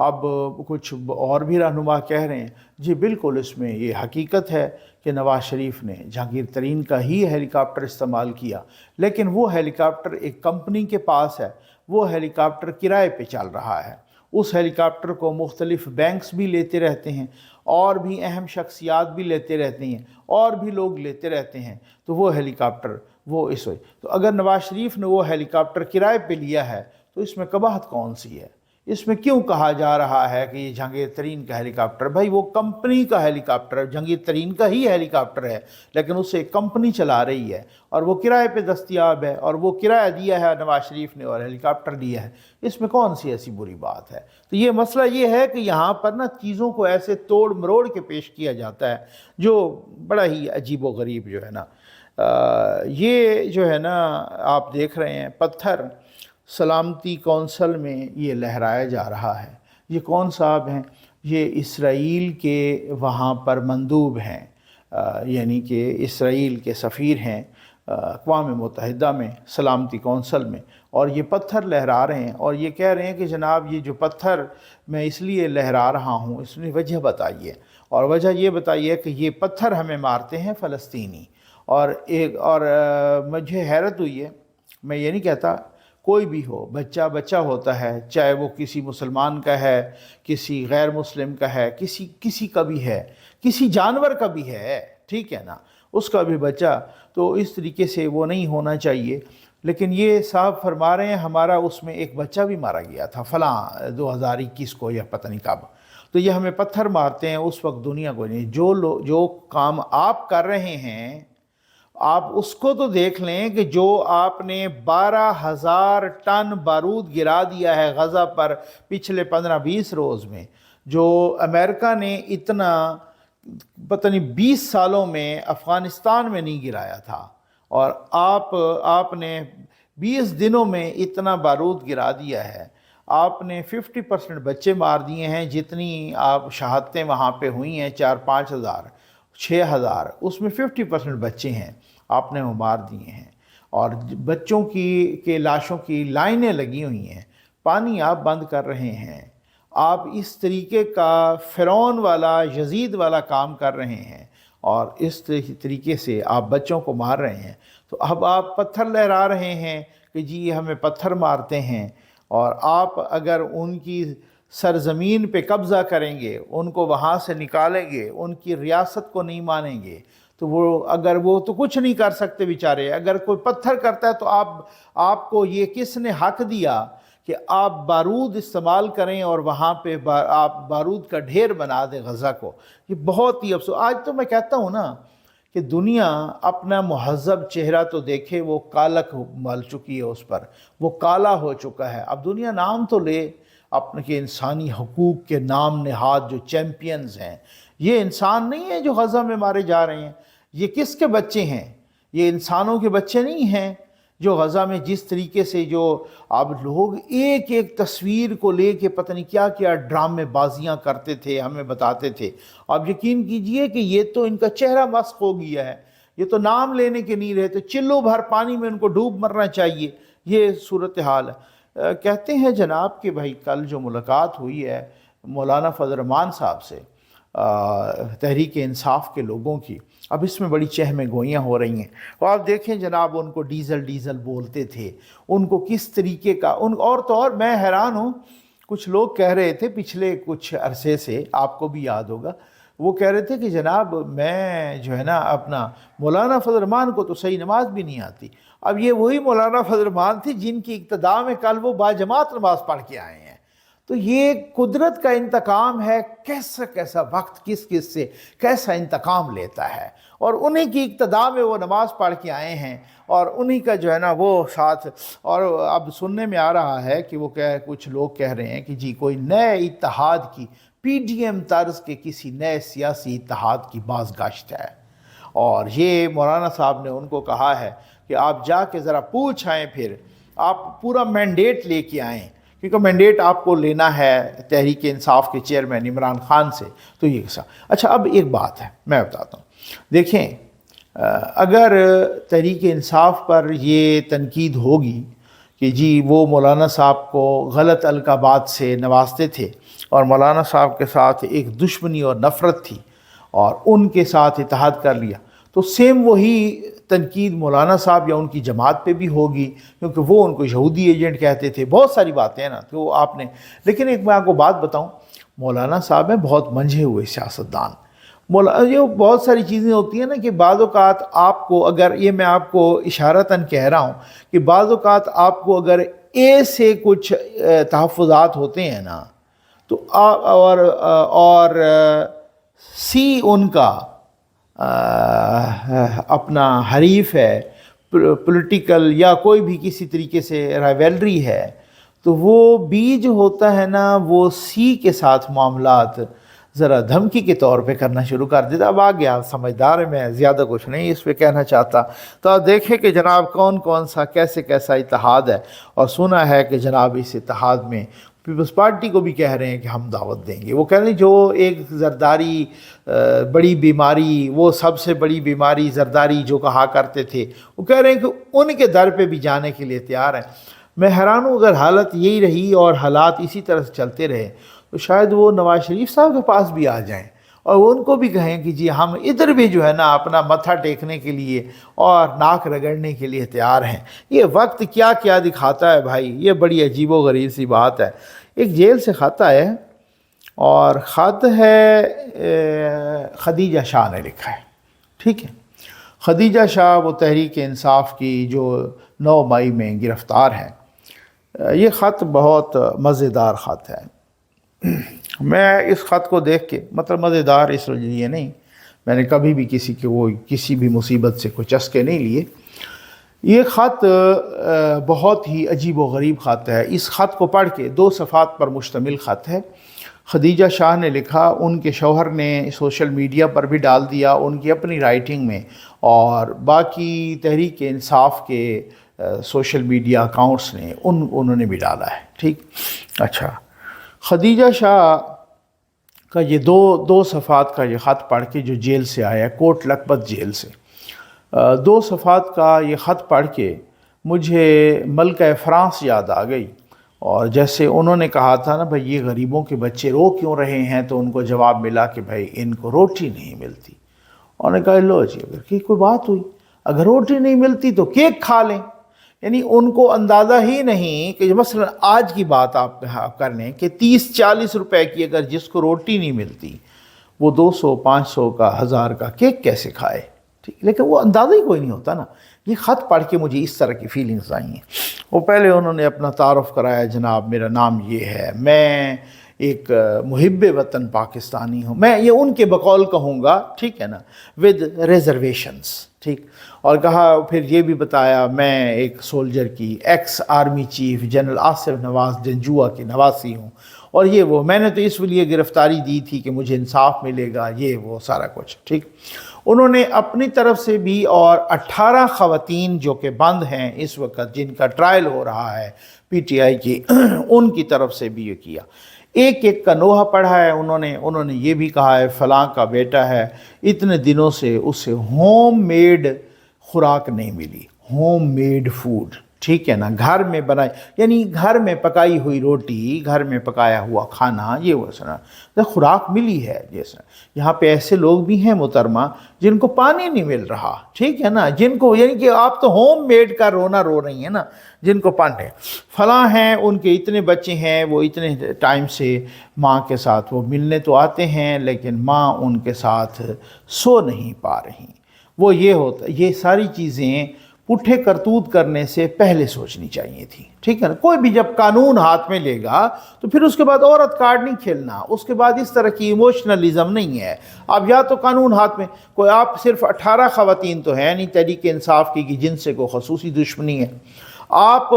اب کچھ اور بھی رہنما کہہ رہے ہیں جی بالکل اس میں یہ حقیقت ہے کہ نواز شریف نے جہانگیر ترین کا ہی ہیلی کاپٹر استعمال کیا، لیکن وہ ہیلی کاپٹر ایک کمپنی کے پاس ہے، وہ ہیلی کاپٹر کرائے پہ چل رہا ہے، اس ہیلی کاپٹر کو مختلف بینکس بھی لیتے رہتے ہیں اور بھی اہم شخصیات بھی لیتے رہتے ہیں اور بھی لوگ لیتے رہتے ہیں، تو وہ ہیلی کاپٹر وہ اس وجہ تو اگر نواز شریف نے وہ ہیلی کاپٹر کرائے پہ لیا ہے تو اس میں قباحت کون سی ہے؟ اس میں کیوں کہا جا رہا ہے کہ یہ جہانگیر ترین کا ہیلی کاپٹر؟ بھائی وہ کمپنی کا ہیلی کاپٹر ہے، جہانگیر ترین کا ہی ہیلی کاپٹر ہے، لیکن اسے ایک کمپنی چلا رہی ہے اور وہ کرائے پہ دستیاب ہے اور وہ کرایہ دیا ہے نواز شریف نے اور ہیلی کاپٹر دیا ہے، اس میں کون سی ایسی بری بات ہے؟ تو یہ مسئلہ یہ ہے کہ یہاں پر نا چیزوں کو ایسے توڑ مروڑ کے پیش کیا جاتا ہے جو بڑا ہی عجیب و غریب جو ہے نا یہ جو ہے نا آپ دیکھ رہے ہیں پتھر سلامتی کونسل میں یہ لہرایا جا رہا ہے۔ یہ کون صاحب ہیں؟ یہ اسرائیل کے وہاں پر مندوب ہیں، یعنی کہ اسرائیل کے سفیر ہیں اقوام متحدہ میں سلامتی کونسل میں، اور یہ پتھر لہرا رہے ہیں اور یہ کہہ رہے ہیں کہ جناب یہ جو پتھر میں اس لیے لہرا رہا ہوں اس نے وجہ بتائیے، اور وجہ یہ بتائیے کہ یہ پتھر ہمیں مارتے ہیں فلسطینی۔ اور مجھے حیرت ہوئی ہے، میں یہ نہیں کہتا کوئی بھی ہو، بچہ بچہ ہوتا ہے، چاہے وہ کسی مسلمان کا ہے، کسی غیر مسلم کا ہے، کسی کا بھی ہے، کسی جانور کا بھی ہے، ٹھیک ہے نا، اس کا بھی بچہ، تو اس طریقے سے وہ نہیں ہونا چاہیے۔ لیکن یہ صاحب فرما رہے ہیں ہمارا اس میں ایک بچہ بھی مارا گیا تھا فلاں 2021 کو یا پتہ نہیں کب، تو یہ ہمیں پتھر مارتے ہیں، اس وقت دنیا کو نہیں۔ جو کام آپ کر رہے ہیں آپ اس کو تو دیکھ لیں کہ جو آپ نے 12,000 ٹن بارود گرا دیا ہے غزہ پر پچھلے 15-20 روز میں، جو امریکہ نے اتنا پتہ نہیں 20 سالوں میں افغانستان میں نہیں گرایا تھا، اور آپ نے 20 دنوں میں اتنا بارود گرا دیا ہے۔ آپ نے 50% بچے مار دیے ہیں، جتنی آپ شہادتیں وہاں پہ ہوئی ہیں 4-5 ہزار 6,000، اس میں 50% بچے ہیں آپ نے وہ مار دیے ہیں، اور بچوں کے لاشوں کی لائنیں لگی ہوئی ہیں، پانی آپ بند کر رہے ہیں، آپ اس طریقے کا فرعون والا یزید والا کام کر رہے ہیں اور اس طریقے سے آپ بچوں کو مار رہے ہیں، تو اب آپ پتھر لہرا رہے ہیں کہ جی یہ ہمیں پتھر مارتے ہیں، اور آپ اگر ان کی سرزمین پہ قبضہ کریں گے، ان کو وہاں سے نکالیں گے، ان کی ریاست کو نہیں مانیں گے، تو وہ تو کچھ نہیں کر سکتے بیچارے۔ اگر کوئی پتھر کرتا ہے تو آپ کو یہ کس نے حق دیا کہ آپ بارود استعمال کریں اور وہاں پہ آپ بارود کا ڈھیر بنا دیں غزہ کو؟ یہ بہت ہی افسوس۔ آج تو میں کہتا ہوں نا کہ دنیا اپنا مہذب چہرہ تو دیکھے، وہ کالک مل چکی ہے اس پر، وہ کالا ہو چکا ہے۔ اب دنیا نام تو لے اپنے کے انسانی حقوق کے نام نہاد جو چیمپئنز ہیں، یہ انسان نہیں ہیں جو غزہ میں مارے جا رہے ہیں، یہ کس کے بچے ہیں؟ یہ انسانوں کے بچے نہیں ہیں جو غزہ میں جس طریقے سے جو اب لوگ ایک ایک تصویر کو لے کے پتہ نہیں کیا کیا ڈرامے بازیاں کرتے تھے، ہمیں بتاتے تھے۔ اب یقین کیجئے کہ یہ تو ان کا چہرہ مسخ ہو گیا ہے، یہ تو نام لینے کے نہیں رہتے، چلو بھر پانی میں ان کو ڈوب مرنا چاہیے، یہ صورتحال ہے۔ کہتے ہیں جناب کہ بھائی کل جو ملاقات ہوئی ہے مولانا فضل الرحمان صاحب سے تحریک انصاف کے لوگوں کی، اب اس میں بڑی چہمیں گوئیاں ہو رہی ہیں، اور آپ دیکھیں جناب ان کو ڈیزل بولتے تھے، ان کو کس طریقے کا اور میں حیران ہوں، کچھ لوگ کہہ رہے تھے پچھلے کچھ عرصے سے، آپ کو بھی یاد ہوگا، وہ کہہ رہے تھے کہ جناب میں جو ہے نا اپنا مولانا فضل الرحمان کو تو صحیح نماز بھی نہیں آتی۔ اب یہ وہی مولانا فضل الرحمان تھی جن کی اقتداء میں کل وہ باجماعت نماز پڑھ کے آئے ہیں۔ تو یہ قدرت کا انتقام ہے، کیسا وقت کس سے کیسا انتقام لیتا ہے، اور انہی کی اقتداء میں وہ نماز پڑھ کے آئے ہیں، اور انہی کا جو ہے نا وہ ساتھ، اور اب سننے میں آ رہا ہے کہ کچھ لوگ کہہ رہے ہیں کہ جی کوئی نئے اتحاد کی پی ڈی ایم طرز کے کسی نئے سیاسی اتحاد کی بازگشت ہے، اور یہ مولانا صاحب نے ان کو کہا ہے کہ آپ جا کے ذرا پوچھ آئیں، پھر آپ پورا مینڈیٹ لے کے آئیں، کیونکہ مینڈیٹ آپ کو لینا ہے تحریک انصاف کے چیئرمین عمران خان سے۔ تو یہ اچھا اب ایک بات ہے میں بتاتا ہوں، دیکھیں اگر تحریک انصاف پر یہ تنقید ہوگی کہ جی وہ مولانا صاحب کو غلط القابات سے نوازتے تھے، اور مولانا صاحب کے ساتھ ایک دشمنی اور نفرت تھی اور ان کے ساتھ اتحاد کر لیا، تو سیم وہی تنقید مولانا صاحب یا ان کی جماعت پہ بھی ہوگی، کیونکہ وہ ان کو یہودی ایجنٹ کہتے تھے، بہت ساری باتیں ہیں نا، تو آپ نے، لیکن ایک میں آپ کو بات بتاؤں، مولانا صاحب ہیں بہت منجھے ہوئے سیاستدان۔ یہ بہت ساری چیزیں ہوتی ہیں نا کہ بعض اوقات آپ کو، اگر یہ میں آپ کو اشارتاً کہہ رہا ہوں کہ بعض اوقات آپ کو اگر اے سے کچھ تحفظات ہوتے ہیں نا، تو اور سی ان کا اپنا حریف ہے، پولیٹیکل یا کوئی بھی کسی طریقے سے رائیولری ہے، تو وہ بی جو ہوتا ہے نا، وہ سی کے ساتھ معاملات ذرا دھمکی کے طور پہ کرنا شروع کر دیتا۔ اب آ گیا، سمجھدار ہے، میں زیادہ کچھ نہیں اس پہ کہنا چاہتا۔ تو آپ دیکھیں کہ جناب کون کون سا کیسا اتحاد ہے، اور سنا ہے کہ جناب اس اتحاد میں پیپلز پارٹی کو بھی کہہ رہے ہیں کہ ہم دعوت دیں گے۔ وہ کہہ رہے ہیں جو ایک زرداری بڑی بیماری، وہ سب سے بڑی بیماری زرداری جو کہا کرتے تھے، وہ کہہ رہے ہیں کہ ان کے در پہ بھی جانے کے لیے تیار ہیں۔ میں حیران ہوں، اگر حالت یہی رہی اور حالات اسی طرح سے چلتے رہے تو شاید وہ نواز شریف صاحب کے پاس بھی آ جائیں اور وہ ان کو بھی کہیں کہ جی ہم ادھر بھی جو ہے نا اپنا متھا ٹیکنے کے لیے اور ناک رگڑنے کے لیے تیار ہیں۔ یہ وقت کیا کیا دکھاتا ہے بھائی، یہ بڑی عجیب و غریب سی بات ہے۔ ایک جیل سے خط ہے، اور خط ہے خدیجہ شاہ نے لکھا ہے، ٹھیک ہے۔ خدیجہ شاہ وہ تحریک انصاف کی جو 9 مئی میں گرفتار ہیں۔ یہ خط بہت مزیدار خط ہے۔ میں اس خط کو دیکھ کے، مطلب مزیدار اس لیے نہیں، میں نے کبھی بھی کسی بھی مصیبت سے کوئی چسکے نہیں لیے۔ یہ خط بہت ہی عجیب و غریب خط ہے۔ اس خط کو پڑھ کے 2 صفحات پر مشتمل خط ہے۔ خدیجہ شاہ نے لکھا، ان کے شوہر نے سوشل میڈیا پر بھی ڈال دیا، ان کی اپنی رائٹنگ میں، اور باقی تحریک انصاف کے سوشل میڈیا اکاؤنٹس نے انہوں نے بھی ڈالا ہے، ٹھیک۔ اچھا، خدیجہ شاہ کا یہ دو صفحات کا یہ خط پڑھ کے، جو جیل سے آیا ہے، کوٹ لکھپت جیل سے، 2 صفحات کا یہ خط پڑھ کے مجھے ملکہ فرانس یاد آ گئی۔ اور جیسے انہوں نے کہا تھا نا بھائی یہ غریبوں کے بچے رو کیوں رہے ہیں، تو ان کو جواب ملا کہ بھائی ان کو روٹی نہیں ملتی۔ انہوں نے کہا لو جی، اگر کوئی بات ہوئی، اگر روٹی نہیں ملتی تو کیک کھا لیں۔ یعنی ان کو اندازہ ہی نہیں کہ مثلا آج کی بات آپ کر لیں کہ 30-40 روپے کی اگر جس کو روٹی نہیں ملتی، وہ 200-500 کا 1000 کا کیک کیسے کھائے، ٹھیک۔ لیکن وہ اندازہ ہی کوئی نہیں ہوتا نا۔ یہ خط پڑھ کے مجھے اس طرح کی فیلنگز آئی ہیں۔ وہ پہلے انہوں نے اپنا تعارف کرایا، جناب میرا نام یہ ہے، میں ایک محب وطن پاکستانی ہوں، میں یہ ان کے بقول کہوں گا، ٹھیک ہے نا، ود ریزرویشنز، ٹھیک۔ اور کہا، پھر یہ بھی بتایا میں ایک سولجر کی، ex army chief general Asif Nawaz Janjua کی نواسی ہوں، اور یہ وہ میں نے تو اس لیے گرفتاری دی تھی کہ مجھے انصاف ملے گا، یہ وہ سارا کچھ، ٹھیک۔ انہوں نے اپنی طرف سے بھی، اور 18 خواتین جو کہ بند ہیں اس وقت، جن کا ٹرائل ہو رہا ہے پی ٹی آئی کی، ان کی طرف سے بھی یہ کیا۔ ایک کا نوحہ پڑھا ہے انہوں نے یہ بھی کہا ہے فلاں کا بیٹا ہے، اتنے دنوں سے اسے ہوم میڈ خوراک نہیں ملی، ہوم میڈ فوڈ، ٹھیک ہے نا، گھر میں بنائی، یعنی گھر میں پکائی ہوئی روٹی، گھر میں پکایا ہوا کھانا، یہ وہ خوراک ملی ہے۔ جیسا یہاں پہ ایسے لوگ بھی ہیں محترمہ جن کو پانی نہیں مل رہا، ٹھیک ہے نا، جن کو، یعنی کہ آپ تو ہوم میڈ کا رونا رو رہی ہیں نا، جن کو پانی فلاں ہیں، ان کے اتنے بچے ہیں، وہ اتنے ٹائم سے ماں کے ساتھ وہ ملنے تو آتے ہیں لیکن ماں ان کے ساتھ سو نہیں پا رہی۔ وہ یہ ہوتا، یہ ساری چیزیں پٹھے کرتوت کرنے سے پہلے سوچنی چاہیے تھی، ٹھیک ہے نا۔ کوئی بھی جب قانون ہاتھ میں لے گا تو پھر اس کے بعد عورت کارڈ نہیں کھیلنا، اس کے بعد اس طرح کی ایموشنلزم نہیں ہے۔ اب یا تو قانون ہاتھ میں، کوئی آپ صرف 18 خواتین تو ہیں نہیں تحریک انصاف کی کہ جن سے کوئی خصوصی دشمنی ہے، آپ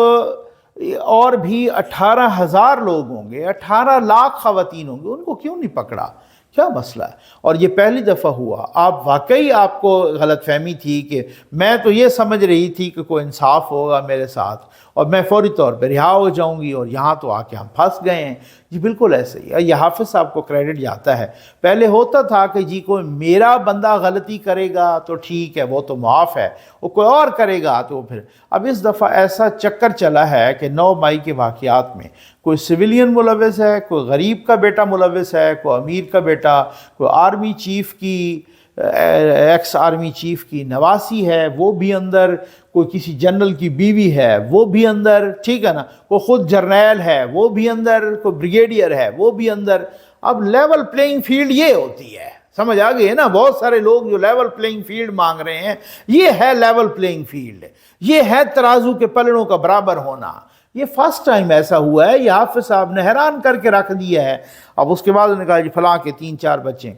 اور بھی 18,000 لوگ ہوں گے، 18 لاکھ خواتین ہوں گے، ان کو کیوں نہیں پکڑا؟ کیا مسئلہ ہے؟ اور یہ پہلی دفعہ ہوا۔ آپ واقعی، آپ کو غلط فہمی تھی کہ میں تو یہ سمجھ رہی تھی کہ کوئی انصاف ہوگا میرے ساتھ، اور میں فوری طور پہ رہا ہو جاؤں گی اور یہاں تو آ کے ہم پھنس گئے ہیں۔ جی بالکل ایسے ہی ہے، یہ حافظ صاحب کو کریڈٹ جاتا ہے۔ پہلے ہوتا تھا کہ جی کوئی میرا بندہ غلطی کرے گا تو ٹھیک ہے، وہ تو معاف ہے، وہ کوئی اور کرے گا تو پھر اب اس دفعہ ایسا چکر چلا ہے کہ 9 مئی کے واقعات میں کوئی سویلین ملوث ہے، کوئی غریب کا بیٹا ملوث ہے، کوئی امیر کا بیٹا، کوئی آرمی چیف کی ایکس آرمی چیف کی نواسی ہے وہ بھی اندر، کوئی کسی جنرل کی بیوی ہے وہ بھی اندر، ٹھیک ہے نا، کوئی خود جرنیل ہے وہ بھی اندر، کوئی بریگیڈیئر ہے وہ بھی اندر۔ اب لیول پلینگ فیلڈ یہ ہوتی ہے، سمجھ آ گئی ہے نا؟ بہت سارے لوگ جو لیول پلینگ فیلڈ مانگ رہے ہیں، یہ ہے لیول پلینگ فیلڈ، یہ ہے ترازو کے پلڑوں کا برابر ہونا۔ یہ فرسٹ ٹائم ایسا ہوا ہے، یہ حافظ صاحب نے حیران کر کے رکھ دیا ہے۔ اب اس کے بعد انہوں نے کہا جی فلاں کے 3-4 بچے۔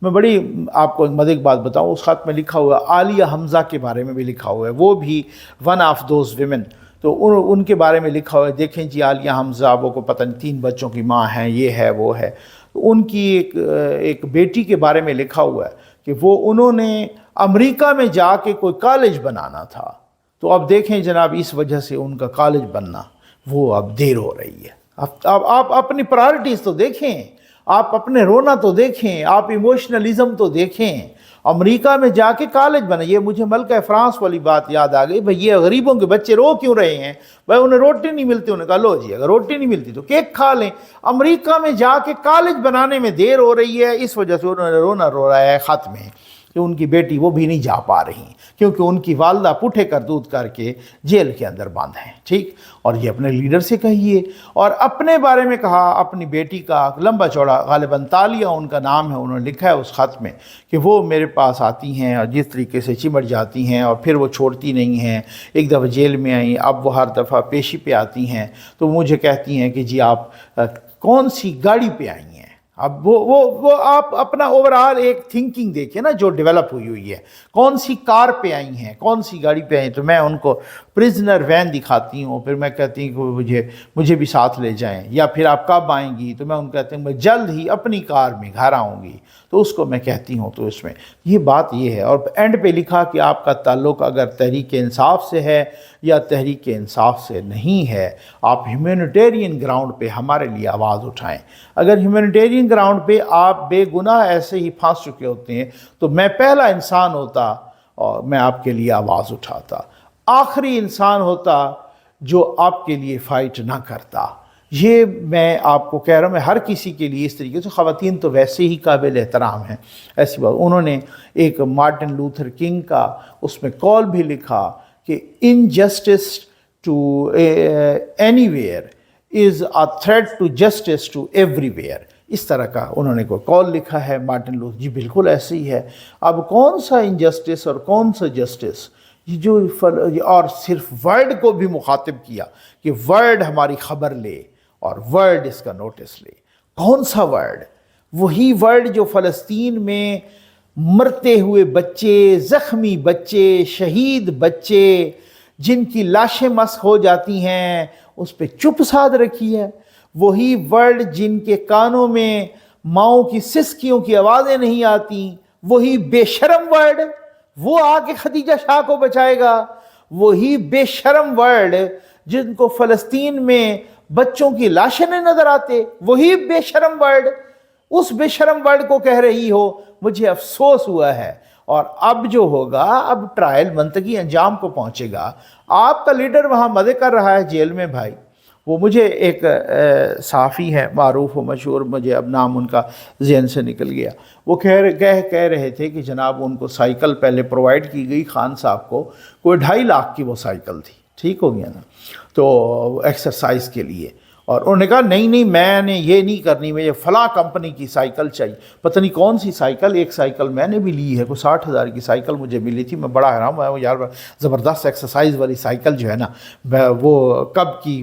میں بڑی آپ کو مزے کی بات بتاؤں، اس خط میں لکھا ہوا ہے عالیہ حمزہ کے بارے میں بھی لکھا ہوا ہے، وہ بھی ون آف دوز ویمن، تو ان کے بارے میں لکھا ہوا ہے، دیکھیں جی عالیہ حمزہ وہ کو پتہ نہیں 3 بچوں کی ماں ہیں، یہ ہے وہ ہے۔ ان کی ایک بیٹی کے بارے میں لکھا ہوا ہے کہ وہ انہوں نے امریکہ میں جا کے کوئی کالج بنانا تھا، تو اب دیکھیں جناب اس وجہ سے ان کا کالج بننا وہ اب دیر ہو رہی ہے۔ اب آپ اپنی پرائرٹیز تو دیکھیں، آپ اپنے رونا تو دیکھیں، آپ ایموشنلزم تو دیکھیں۔ امریکہ میں جا کے کالج بنا، یہ مجھے ملکہ فرانس والی بات یاد آ گئی، بھئی یہ غریبوں کے بچے رو کیوں رہے ہیں؟ بھئی انہیں روٹی نہیں ملتی، انہیں کہا لو جی اگر روٹی نہیں ملتی تو کیک کھا لیں۔ امریکہ میں جا کے کالج بنانے میں دیر ہو رہی ہے، اس وجہ سے انہوں نے رونا رو رہا ہے خط میں کہ ان کی بیٹی وہ بھی نہیں جا پا رہی کیونکہ ان کی والدہ پٹھے کردود کر کے جیل کے اندر بند ہیں، ٹھیک؟ اور یہ اپنے لیڈر سے کہیے، اور اپنے بارے میں کہا، اپنی بیٹی کا لمبا چوڑا، غالباً تالیہ ان کا نام ہے، انہوں نے لکھا ہے اس خط میں کہ وہ میرے پاس آتی ہیں اور جس طریقے سے چمٹ جاتی ہیں اور پھر وہ چھوڑتی نہیں ہیں۔ ایک دفعہ جیل میں آئیں، اب وہ ہر دفعہ پیشی پہ آتی ہیں تو مجھے کہتی ہیں کہ جی آپ کون سی گاڑی پہ آئی ہیں؟ اب وہ آپ اپنا اوورآل ایک تھنکنگ دیکھیں نا جو ڈیولپ ہوئی ہے، کون سی کار پہ آئی ہیں، کون سی گاڑی پہ آئی ہیں؟ تو میں ان کو پرزنر وین دکھاتی ہوں، پھر میں کہتی ہوں کہ مجھے بھی ساتھ لے جائیں، یا پھر آپ کب آئیں گی؟ تو میں ان کو کہتی ہوں میں جلد ہی اپنی کار میں گھر آؤں گی، تو اس کو میں کہتی ہوں۔ تو اس میں یہ بات یہ ہے، اور اینڈ پہ لکھا کہ آپ کا تعلق اگر تحریک انصاف سے ہے یا تحریک انصاف سے نہیں ہے، آپ ہیومینیٹیرین گراؤنڈ پہ ہمارے لیے آواز اٹھائیں۔ اگر ہیومینیٹیرین گراؤنڈ پہ آپ بے گناہ ایسے ہی پھنس چکے ہوتے ہیں تو میں پہلا انسان ہوتا اور میں آپ کے لیے آواز اٹھاتا، آخری انسان ہوتا جو آپ کے لیے فائٹ نہ کرتا۔ یہ میں آپ کو کہہ رہا ہوں، میں ہر کسی کے لیے اس طریقے سے، خواتین تو ویسے ہی قابل احترام ہیں، ایسی بات۔ انہوں نے ایک مارٹن لوتھر کنگ کا اس میں کال بھی لکھا کہ injustice to anywhere is a threat to justice to everywhere, اس طرح کا انہوں نے کوئی کال لکھا ہے مارٹن لوتھر۔ جی بالکل ایسے ہی ہے۔ اب کون سا انجسٹس اور کون سا جسٹس، یہ جو اور صرف ورڈ کو بھی مخاطب کیا کہ ورڈ ہماری خبر لے اور ورڈ اس کا نوٹس لے۔ کون سا ورڈ؟ وہی ورڈ جو فلسطین میں مرتے ہوئے بچے، زخمی بچے، شہید بچے جن کی لاشیں مسخ ہو جاتی ہیں اس پہ چپ سادھ رکھی ہے، وہی ورڈ جن کے کانوں میں ماؤں کی سسکیوں کی آوازیں نہیں آتی، وہی بے شرم ورڈ وہ آ کے خدیجہ شاہ کو بچائے گا، وہی بے شرم ورڈ جن کو فلسطین میں بچوں کی لاشیں نہیں نظر آتے، وہی بے شرم ورڈ اس بے شرم ورڈ کو کہہ رہی ہو۔ مجھے افسوس ہوا ہے، اور اب جو ہوگا، اب ٹرائل منطقی انجام کو پہنچے گا۔ آپ کا لیڈر وہاں مزے کر رہا ہے جیل میں بھائی۔ وہ مجھے ایک صحافی ہے معروف و مشہور، مجھے اب نام ان کا ذہن سے نکل گیا، وہ کہہ رہے تھے کہ جناب ان کو سائیکل پہلے پرووائڈ کی گئی، خان صاحب کو کوئی 2.5 لاکھ کی وہ سائیکل تھی، ٹھیک ہو گیا نا، تو ایکسرسائز کے لیے، اور انہوں نے کہا نہیں میں نے یہ نہیں کرنی، مجھے فلاں کمپنی کی سائیکل چاہیے، پتہ نہیں کون سی سائیکل۔ ایک سائیکل میں نے بھی لی ہے، کوئی 60,000 کی سائیکل مجھے ملی تھی، میں بڑا حیران ہوا، یار زبردست ایکسرسائز والی سائیکل جو ہے نا، وہ کب کی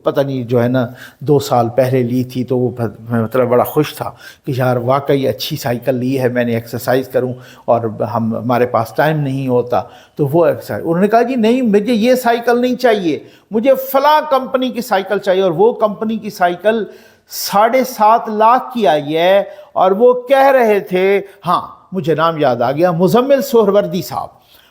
پتہ نہیں جو ہے نا 2 سال پہلے لی تھی، تو وہ مطلب بڑا خوش تھا کہ یار واقعی اچھی سائیکل لی ہے، میں نے ایکسرسائز کروں اور ہمارے پاس ٹائم نہیں ہوتا، تو وہ ایکسرسائز۔ انہوں نے کہا جی نہیں مجھے یہ سائیکل نہیں چاہیے، مجھے فلاں کمپنی کی سائیکل چاہیے، اور وہ کمپنی کی سائیکل 7.5 لاکھ کی آئی ہے، اور وہ کہہ رہے تھے، ہاں مجھے نام یاد آ گیا، مزمل سہروردی صاحب،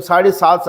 7.5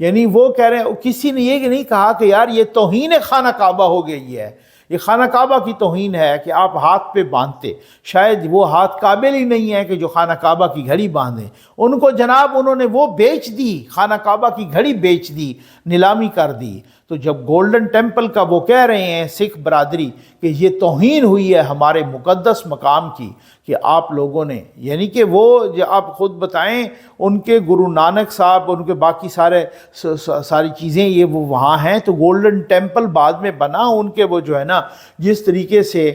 یعنی وہ کہہ رہے ہیں، کسی نے یہ نہیں کہا کہ یار یہ توہین خانہ کعبہ ہو گئی ہے، یہ خانہ کعبہ کی توہین ہے کہ آپ ہاتھ پہ باندھتے، شاید وہ ہاتھ قابل ہی نہیں ہے کہ جو خانہ کعبہ کی گھڑی باندھیں، ان کو جناب انہوں نے وہ بیچ دی، خانہ کعبہ کی گھڑی بیچ دی، نیلامی کر دی۔ تو جب گولڈن ٹیمپل کا وہ کہہ رہے ہیں سکھ برادری کہ یہ توہین ہوئی ہے ہمارے مقدس مقام کی، کہ آپ لوگوں نے، یعنی کہ وہ آپ خود بتائیں، ان کے گرو نانک صاحب، ان کے باقی ساری چیزیں یہ وہ وہاں ہیں، تو گولڈن ٹیمپل بعد میں بنا ان کے، وہ جو ہے نا جس طریقے سے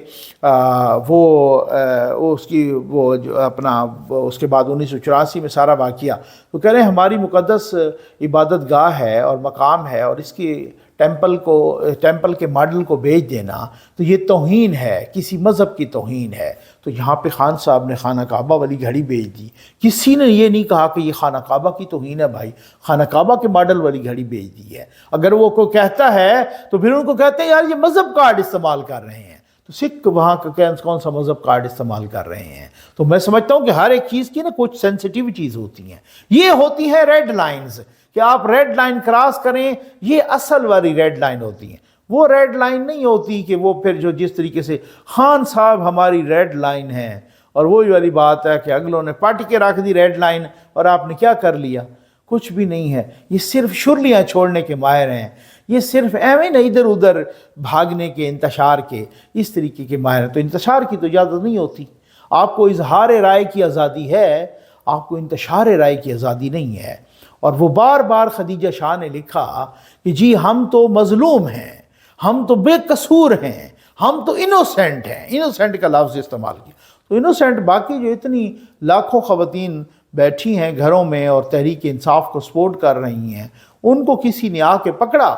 اس کی وہ جو اپنا اس کے بعد 1984 میں سارا واقعہ، تو کہہ رہے ہیں ہماری مقدس عبادت گاہ ہے اور مقام ہے، اور اس کی ٹیمپل کے ماڈل کو بیچ دینا تو یہ توہین ہے، کسی مذہب کی توہین ہے۔ تو یہاں پہ خان صاحب نے خانہ کعبہ والی گھڑی بیچ دی، کسی نے یہ نہیں کہا کہ یہ خانہ کعبہ کی توہین ہے بھائی، خانہ کعبہ کے ماڈل والی گھڑی بیچ دی ہے۔ اگر وہ کوئی کہتا ہے تو پھر ان کو کہتے ہیں یار یہ مذہب کارڈ استعمال کر رہے ہیں، تو سکھ وہاں کا کون سا مذہب کارڈ استعمال کر رہے ہیں؟ تو میں سمجھتا ہوں کہ ہر ایک چیز کی نا کچھ سینسٹیوٹیز ہوتی ہیں، یہ ہوتی ہے ریڈ لائنز، کہ آپ ریڈ لائن کراس کریں، یہ اصل والی ریڈ لائن ہوتی ہیں۔ وہ ریڈ لائن نہیں ہوتی کہ وہ پھر جو جس طریقے سے خان صاحب ہماری ریڈ لائن ہے، اور وہی والی بات ہے کہ اگلوں نے پاٹ کے رکھ دی ریڈ لائن اور آپ نے کیا کر لیا؟ کچھ بھی نہیں ہے۔ یہ صرف شرلیاں چھوڑنے کے ماہر ہیں، یہ صرف ایویں نہ ادھر ادھر بھاگنے کے، انتشار کے، اس طریقے کے ماہر ہیں۔ تو انتشار کی تو اجازت نہیں ہوتی، آپ کو اظہار رائے کی آزادی ہے، آپ کو انتشار رائے کی آزادی نہیں ہے۔ اور وہ بار بار خدیجہ شاہ نے لکھا کہ جی ہم تو مظلوم ہیں، ہم تو بے قصور ہیں، ہم تو انوسینٹ ہیں، انوسینٹ کا لفظ استعمال کیا۔ تو انوسینٹ باقی جو اتنی لاکھوں خواتین بیٹھی ہیں گھروں میں اور تحریک انصاف کو سپورٹ کر رہی ہیں، ان کو کسی نے آ کے پکڑا،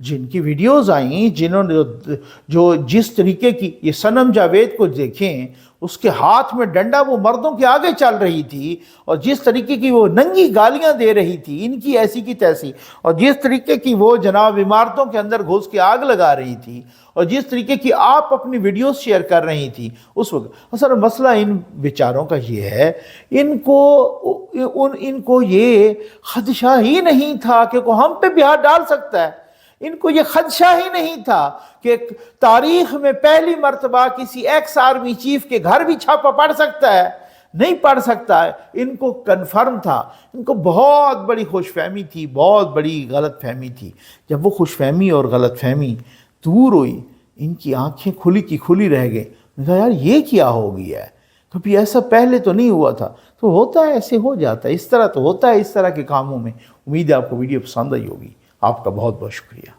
جن کی ویڈیوز آئیں، جنہوں نے جو جس طریقے کی، یہ صنم جاوید کو دیکھیں، اس کے ہاتھ میں ڈنڈا وہ مردوں کے آگے چل رہی تھی، اور جس طریقے کی وہ ننگی گالیاں دے رہی تھی، ان کی ایسی کی تیسی، اور جس طریقے کی وہ جناب عمارتوں کے اندر گھس کے آگ لگا رہی تھی، اور جس طریقے کی آپ اپنی ویڈیوز شیئر کر رہی تھی اس وقت۔ اصل مسئلہ ان بیچاروں کا یہ ہے، ان کو یہ خدشہ ہی نہیں تھا کہ کوئی ہم پہ بھی ہاتھ ڈال سکتا ہے، ان کو یہ خدشہ ہی نہیں تھا کہ تاریخ میں پہلی مرتبہ کسی ایکس آرمی چیف کے گھر بھی چھاپا پڑ سکتا ہے، نہیں پڑ سکتا ہے۔ ان کو کنفرم تھا، ان کو بہت بڑی خوش فہمی تھی، بہت بڑی غلط فہمی تھی۔ جب وہ خوش فہمی اور غلط فہمی دور ہوئی، ان کی آنکھیں کھلی کی کھلی رہ گئے۔ میں کہا یار یہ کیا ہو گیا ہے، کبھی ایسا پہلے تو نہیں ہوا تھا۔ تو ہوتا ہے، ایسے ہو جاتا ہے، اس طرح تو ہوتا ہے اس طرح کے کاموں میں۔ امید ہے آپ کو ویڈیو پسند آئی ہوگی۔ آپ کا بہت بہت شکریہ۔